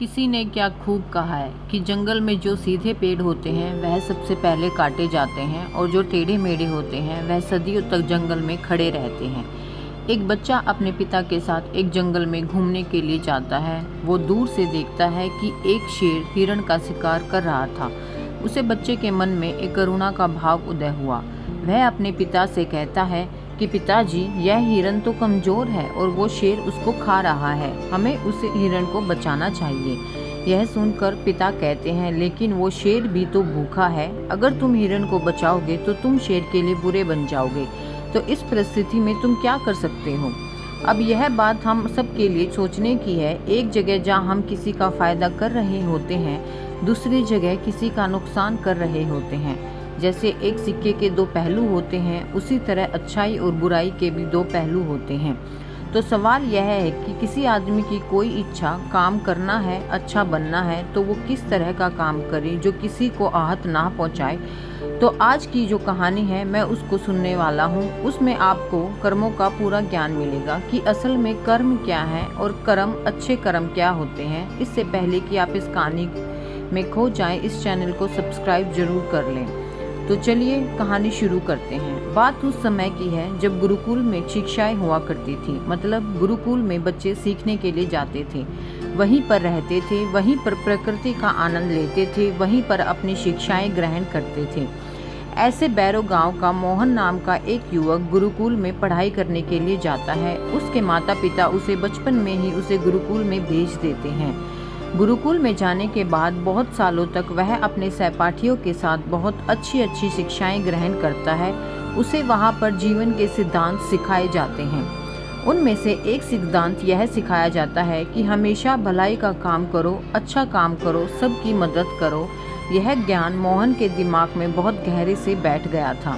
किसी ने क्या खूब कहा है कि जंगल में जो सीधे पेड़ होते हैं वह सबसे पहले काटे जाते हैं और जो टेढ़े मेढ़े होते हैं वह सदियों तक जंगल में खड़े रहते हैं। एक बच्चा अपने पिता के साथ एक जंगल में घूमने के लिए जाता है। वो दूर से देखता है कि एक शेर हिरण का शिकार कर रहा था। उसे बच्चे के मन में एक करुणा का भाव उदय हुआ। वह अपने पिता से कहता है कि पिताजी, यह हिरण तो कमजोर है और वो शेर उसको खा रहा है। हमें उस हिरण को बचाना चाहिए। यह सुनकर पिता कहते हैं, लेकिन वो शेर भी तो भूखा है। अगर तुम हिरण को बचाओगे तो तुम शेर के लिए बुरे बन जाओगे। तो इस परिस्थिति में तुम क्या कर सकते हो? अब यह बात हम सब के लिए सोचने की है। एक जगह जहाँ हम किसी का फायदा कर रहे होते हैं, दूसरी जगह किसी का नुकसान कर रहे होते हैं। जैसे एक सिक्के के दो पहलू होते हैं, उसी तरह अच्छाई और बुराई के भी दो पहलू होते हैं। तो सवाल यह है कि किसी आदमी की कोई इच्छा काम करना है, अच्छा बनना है, तो वो किस तरह का काम करे जो किसी को आहत ना पहुंचाए। तो आज की जो कहानी है मैं उसको सुनने वाला हूँ। उसमें आपको कर्मों का पूरा ज्ञान मिलेगा कि असल में कर्म क्या है और कर्म, अच्छे कर्म क्या होते हैं। इससे पहले कि आप इस कहानी में खो जाएं, इस चैनल को सब्सक्राइब जरूर कर लें। तो चलिए कहानी शुरू करते हैं। बात उस समय की है जब गुरुकुल में शिक्षाएं हुआ करती थी। मतलब गुरुकुल में बच्चे सीखने के लिए जाते थे, वहीं पर रहते थे, वहीं पर प्रकृति का आनंद लेते थे, वहीं पर अपनी शिक्षाएं ग्रहण करते थे। ऐसे बैरो गांव का मोहन नाम का एक युवक गुरुकुल में पढ़ाई करने के लिए जाता है। उसके माता पिता उसे बचपन में ही उसे गुरुकुल में भेज देते हैं। गुरुकुल में जाने के बाद बहुत सालों तक वह अपने सहपाठियों के साथ बहुत अच्छी अच्छी शिक्षाएं ग्रहण करता है। उसे वहाँ पर जीवन के सिद्धांत सिखाए जाते हैं। उनमें से एक सिद्धांत यह सिखाया जाता है कि हमेशा भलाई का काम करो, अच्छा काम करो, सबकी मदद करो। यह ज्ञान मोहन के दिमाग में बहुत गहरे से बैठ गया था।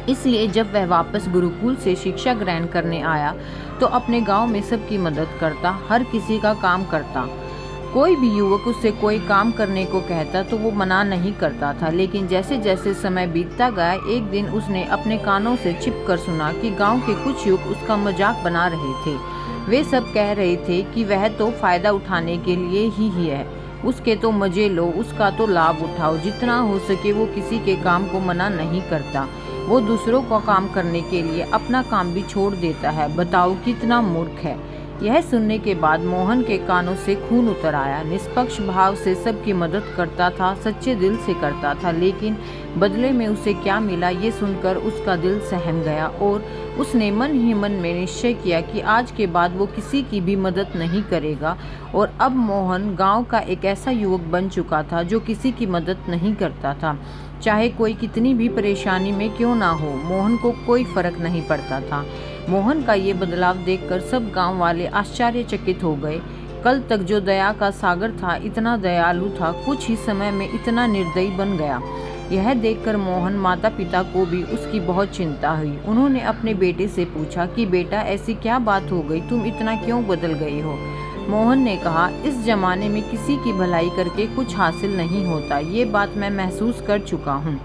इसलिए जब वह वापस गुरुकुल से शिक्षा ग्रहण करने आया तो अपने गाँव में सबकी मदद करता, हर किसी का काम करता। कोई भी युवक उससे कोई काम करने को कहता तो वो मना नहीं करता था। लेकिन जैसे जैसे समय बीतता गया, एक दिन उसने अपने कानों से छिप कर सुना कि गांव के कुछ युवक उसका मजाक बना रहे थे। वे सब कह रहे थे कि वह तो फायदा उठाने के लिए ही है, उसके तो मजे लो, उसका तो लाभ उठाओ। जितना हो सके वो किसी के काम को मना नहीं करता। वो दूसरों का काम करने के लिए अपना काम भी छोड़ देता है। बताओ कितना मूर्ख है। यह सुनने के बाद मोहन के कानों से खून उतर आया। निष्पक्ष भाव से सबकी मदद करता था, सच्चे दिल से करता था, लेकिन बदले में उसे क्या मिला ये सुनकर उसका दिल सहम गया और उसने मन ही मन में निश्चय किया कि आज के बाद वो किसी की भी मदद नहीं करेगा। और अब मोहन गांव का एक ऐसा युवक बन चुका था जो किसी की मदद नहीं करता था। चाहे कोई कितनी भी परेशानी में क्यों ना हो, मोहन को कोई फर्क नहीं पड़ता था। मोहन का ये बदलाव देखकर सब गांव वाले आश्चर्यचकित हो गए। कल तक जो दया का सागर था, इतना दयालु था, कुछ ही समय में इतना निर्दयी बन गया। यह देखकर मोहन माता पिता को भी उसकी बहुत चिंता हुई। उन्होंने अपने बेटे से पूछा कि बेटा, ऐसी क्या बात हो गई, तुम इतना क्यों बदल गए हो? मोहन ने कहा, इस जमाने में किसी की भलाई करके कुछ हासिल नहीं होता। ये बात मैं महसूस कर चुका हूँ।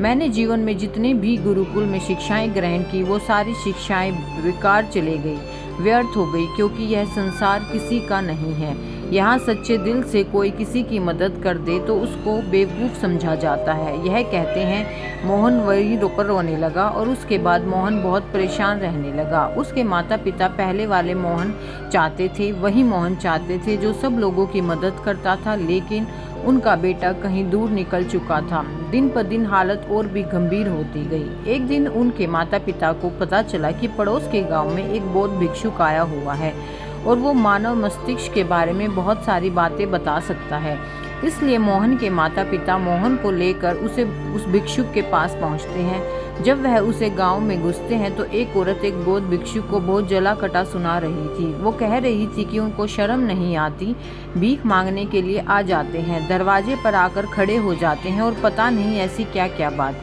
मैंने जीवन में जितने भी गुरुकुल में शिक्षाएं ग्रहण की, वो सारी शिक्षाएं बेकार चले गई, व्यर्थ हो गई, क्योंकि यह संसार किसी का नहीं है। यहाँ सच्चे दिल से कोई किसी की मदद कर दे तो उसको बेवकूफ़ समझा जाता है। यह कहते हैं मोहन वहीं रोकर रोने लगा और उसके बाद मोहन बहुत परेशान रहने लगा। उसके माता पिता पहले वाले मोहन चाहते थे, वही मोहन चाहते थे जो सब लोगों की मदद करता था, लेकिन उनका बेटा कहीं दूर निकल चुका था। दिन पर दिन हालत और भी गंभीर होती गई। एक दिन उनके माता पिता को पता चला कि पड़ोस के गांव में एक बौद्ध भिक्षुक आया हुआ है और वो मानव मस्तिष्क के बारे में बहुत सारी बातें बता सकता है। इसलिए मोहन के माता पिता मोहन को लेकर उस भिक्षुक के पास पहुंचते हैं। जब वह उसे गांव में घुसते हैं तो एक औरत एक बौद्ध भिक्षुक को बहुत जला कटा सुना रही थी। वो कह रही थी कि उनको शर्म नहीं आती, भीख मांगने के लिए आ जाते हैं, दरवाजे पर आकर खड़े हो जाते हैं और पता नहीं ऐसी क्या क्या बात।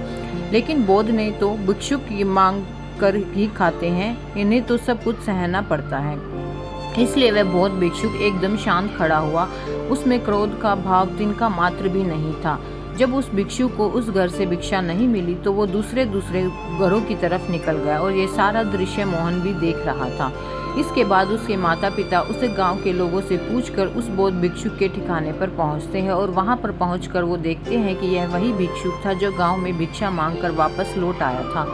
लेकिन बौद्ध ने तो भिक्षुक की मांग कर ही खाते हैं, इन्हें तो सब कुछ सहना पड़ता है। इसलिए वह बौद्ध भिक्षुक एकदम शांत खड़ा हुआ। उसमें क्रोध का भाव तिनका मात्र भी नहीं था। जब उस भिक्षु को उस घर से भिक्षा नहीं मिली तो वो दूसरे घरों की तरफ निकल गया और ये सारा दृश्य मोहन भी देख रहा था। इसके बाद उसके माता पिता उसे गांव के लोगों से पूछकर उस बौद्ध भिक्षुक के ठिकाने पर पहुंचते हैं और वहां पर पहुंचकर वो देखते हैं कि यह वही भिक्षुक था जो गांव में भिक्षा मांगकर वापस लौट आया था।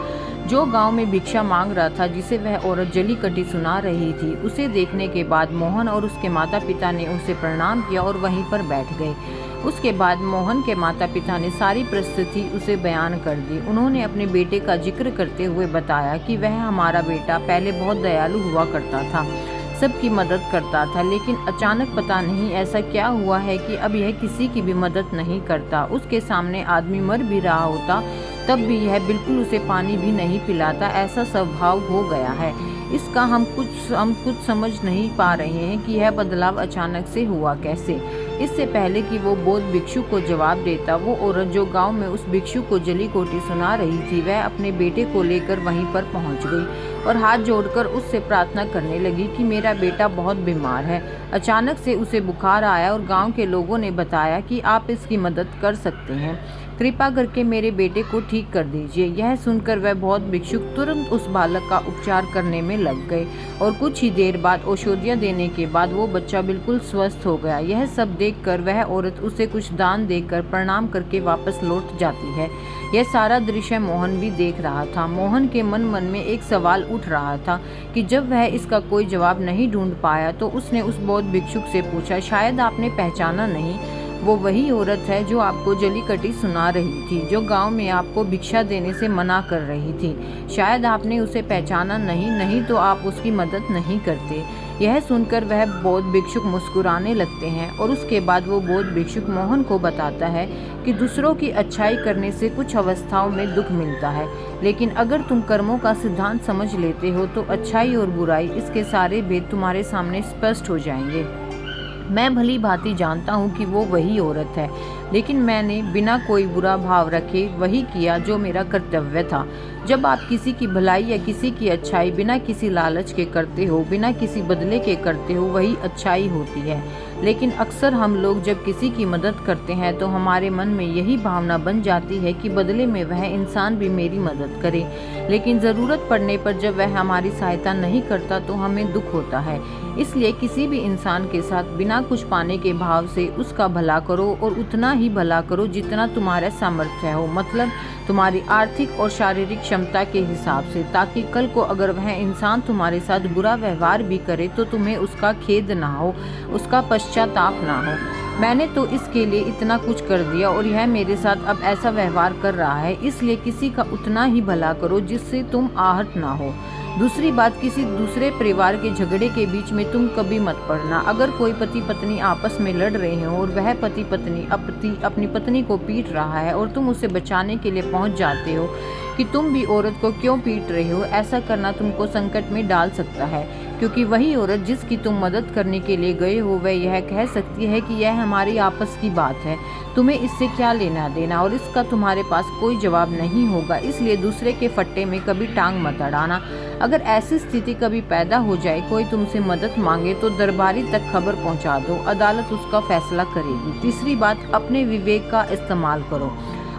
जो गांव में भिक्षा मांग रहा था, जिसे वह औरत जली कटी सुना रही थी, उसे देखने के बाद मोहन और उसके माता पिता ने उसे प्रणाम किया और वहीं पर बैठ गए। उसके बाद मोहन के माता पिता ने सारी परिस्थिति उसे बयान कर दी। उन्होंने अपने बेटे का जिक्र करते हुए बताया कि वह हमारा बेटा पहले बहुत दयालु हुआ करता था, सबकी मदद करता था, लेकिन अचानक पता नहीं ऐसा क्या हुआ है कि अब यह किसी की भी मदद नहीं करता। उसके सामने आदमी मर भी रहा होता तब भी यह बिल्कुल उसे पानी भी नहीं पिलाता। ऐसा स्वभाव हो गया है इसका। हम कुछ समझ नहीं पा रहे हैं कि यह बदलाव अचानक से हुआ कैसे। इससे पहले कि वो बौद्ध भिक्षु को जवाब देता, वो औरत जो गांव में उस भिक्षु को जली कोटी सुना रही थी, वह अपने बेटे को लेकर वहीं पर पहुंच गई और हाथ जोड़कर उससे प्रार्थना करने लगी कि मेरा बेटा बहुत बीमार है। अचानक से उसे बुखार आया और गांव के लोगों ने बताया कि आप इसकी मदद कर सकते हैं, कृपा करके मेरे बेटे को ठीक कर दीजिए। यह सुनकर वह बौद्ध भिक्षुक तुरंत उस बालक का उपचार करने में लग गए और कुछ ही देर बाद औषधियाँ देने के बाद वो बच्चा बिल्कुल स्वस्थ हो गया। यह सब देखकर वह औरत उसे कुछ दान देकर प्रणाम करके वापस लौट जाती है। यह सारा दृश्य मोहन भी देख रहा था। मोहन के मन में एक सवाल उठ रहा था कि जब वह इसका कोई जवाब नहीं ढूंढ पाया तो उसने उस बौद्ध भिक्षुक से पूछा, शायद आपने पहचाना नहीं, वो वही औरत है जो आपको जली कटी सुना रही थी, जो गांव में आपको भिक्षा देने से मना कर रही थी। शायद आपने उसे पहचाना नहीं तो आप उसकी मदद नहीं करते। यह सुनकर वह बौद्ध भिक्षुक मुस्कुराने लगते हैं और उसके बाद वो बौद्ध भिक्षुक मोहन को बताता है कि दूसरों की अच्छाई करने से कुछ अवस्थाओं में दुख मिलता है, लेकिन अगर तुम कर्मों का सिद्धांत समझ लेते हो तो अच्छाई और बुराई, इसके सारे भेद तुम्हारे सामने स्पष्ट हो जाएंगे। मैं भली भांति जानता हूँ कि वो वही औरत है, लेकिन मैंने बिना कोई बुरा भाव रखे वही किया जो मेरा कर्तव्य था। जब आप किसी की भलाई या किसी की अच्छाई बिना किसी लालच के करते हो, बिना किसी बदले के करते हो, वही अच्छाई होती है। लेकिन अक्सर हम लोग जब किसी की मदद करते हैं तो हमारे मन में यही भावना बन जाती है कि बदले में वह इंसान भी मेरी मदद करे, लेकिन ज़रूरत पड़ने पर जब वह हमारी सहायता नहीं करता तो हमें दुख होता है। इसलिए किसी भी इंसान के साथ बिना कुछ पाने के भाव से उसका भला करो और उतना ही भला करो जितना तुम्हारा सामर्थ्य हो, मतलब तुम्हारी आर्थिक और शारीरिक क्षमता के हिसाब से, ताकि कल को अगर वह इंसान तुम्हारे साथ बुरा व्यवहार भी करे तो तुम्हें उसका खेद ना हो, उसका पश्चाताप ना हो। मैंने तो इसके लिए इतना कुछ कर दिया और यह मेरे साथ अब ऐसा व्यवहार कर रहा है, इसलिए किसी का उतना ही भला करो जिससे तुम आहत ना हो। दूसरी बात, किसी दूसरे परिवार के झगड़े के बीच में तुम कभी मत पड़ना। अगर कोई पति पत्नी आपस में लड़ रहे हो और वह पति पत्नी अपनी पत्नी को पीट रहा है और तुम उसे बचाने के लिए पहुंच जाते हो कि तुम भी औरत को क्यों पीट रहे हो, ऐसा करना तुमको संकट में डाल सकता है, क्योंकि वही औरत जिसकी तुम मदद करने के लिए गए हो वह यह कह सकती है कि यह हमारी आपस की बात है, तुम्हें इससे क्या लेना देना, और इसका तुम्हारे पास कोई जवाब नहीं होगा। इसलिए दूसरे के फट्टे में कभी टांग मत अड़ाना। अगर ऐसी स्थिति कभी पैदा हो जाए, कोई तुमसे मदद मांगे तो दरबारी तक खबर पहुंचा दो, अदालत उसका फैसला करेगी। तीसरी बात, अपने विवेक का इस्तेमाल करो।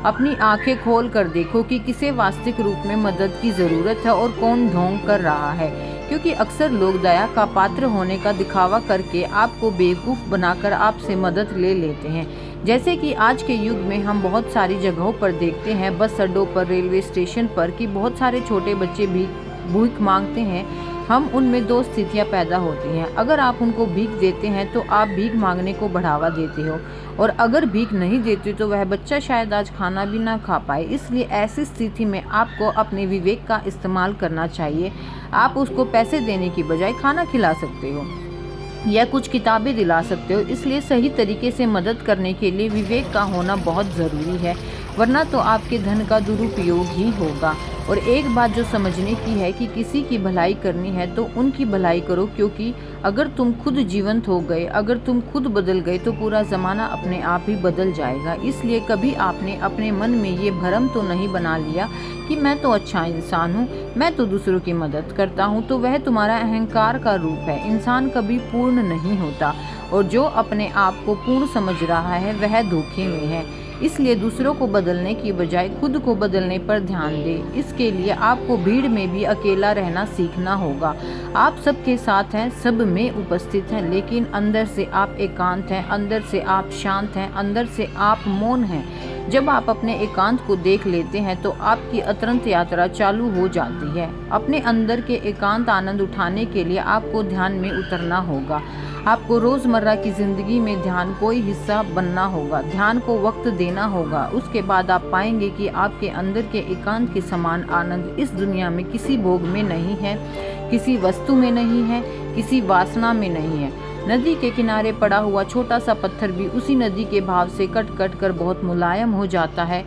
अपनी आंखें खोल कर देखो कि किसे वास्तविक रूप में मदद की ज़रूरत है और कौन ढोंग कर रहा है, क्योंकि अक्सर लोग दया का पात्र होने का दिखावा करके आपको बेवकूफ़ बनाकर आपसे मदद ले लेते हैं। जैसे कि आज के युग में हम बहुत सारी जगहों पर देखते हैं, बस अड्डों पर, रेलवे स्टेशन पर, कि बहुत सारे छोटे बच्चे भी भीख मांगते हैं। हम उनमें दो स्थितियां पैदा होती हैं। अगर आप उनको भीख देते हैं तो आप भीख मांगने को बढ़ावा देते हो, और अगर भीख नहीं देते तो वह बच्चा शायद आज खाना भी ना खा पाए। इसलिए ऐसी स्थिति में आपको अपने विवेक का इस्तेमाल करना चाहिए। आप उसको पैसे देने की बजाय खाना खिला सकते हो या कुछ किताबें दिला सकते हो। इसलिए सही तरीके से मदद करने के लिए विवेक का होना बहुत ज़रूरी है, वरना तो आपके धन का दुरुपयोग ही होगा। और एक बात जो समझने की है कि किसी की भलाई करनी है तो उनकी भलाई करो, क्योंकि अगर तुम खुद जीवंत हो गए, अगर तुम खुद बदल गए तो पूरा ज़माना अपने आप ही बदल जाएगा। इसलिए कभी आपने अपने मन में ये भ्रम तो नहीं बना लिया कि मैं तो अच्छा इंसान हूँ, मैं तो दूसरों की मदद करता हूँ, तो वह तुम्हारा अहंकार का रूप है। इंसान कभी पूर्ण नहीं होता, और जो अपने आप को पूर्ण समझ रहा है वह धोखे में है। इसलिए दूसरों को बदलने की बजाय खुद को बदलने पर ध्यान दें। इसके लिए आपको भीड़ में भी अकेला रहना सीखना होगा। आप सबके साथ हैं, सब में उपस्थित हैं, लेकिन अंदर से आप एकांत हैं, अंदर से आप शांत हैं, अंदर से आप मौन हैं। जब आप अपने एकांत को देख लेते हैं तो आपकी अतरंत यात्रा चालू हो जाती है। अपने अंदर के एकांत आनंद उठाने के लिए आपको ध्यान में उतरना होगा। आपको रोज़मर्रा की ज़िंदगी में ध्यान कोई हिस्सा बनना होगा, ध्यान को वक्त देना होगा। उसके बाद आप पाएंगे कि आपके अंदर के एकांत के समान आनंद इस दुनिया में किसी भोग में नहीं है, किसी वस्तु में नहीं है, किसी वासना में नहीं है। नदी के किनारे पड़ा हुआ छोटा सा पत्थर भी उसी नदी के भाव से कट कट कर बहुत मुलायम हो जाता है।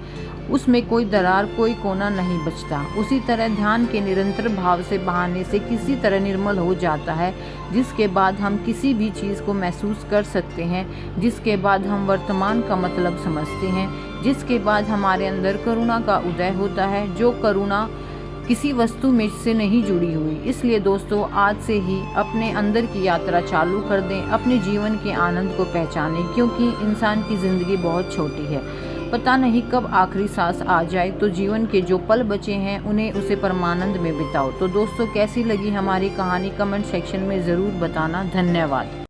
उसमें कोई दरार, कोई कोना नहीं बचता। उसी तरह ध्यान के निरंतर भाव से बहाने से किसी तरह निर्मल हो जाता है, जिसके बाद हम किसी भी चीज़ को महसूस कर सकते हैं, जिसके बाद हम वर्तमान का मतलब समझते हैं, जिसके बाद हमारे अंदर करुणा का उदय होता है, जो करुणा किसी वस्तु में से नहीं जुड़ी हुई। इसलिए दोस्तों, आज से ही अपने अंदर की यात्रा चालू कर दें, अपने जीवन के आनंद को पहचानें, क्योंकि इंसान की ज़िंदगी बहुत छोटी है। पता नहीं कब आखिरी सांस आ जाए, तो जीवन के जो पल बचे हैं उन्हें उसे परमानंद में बिताओ। तो दोस्तों, कैसी लगी हमारी कहानी कमेंट सेक्शन में ज़रूर बताना। धन्यवाद।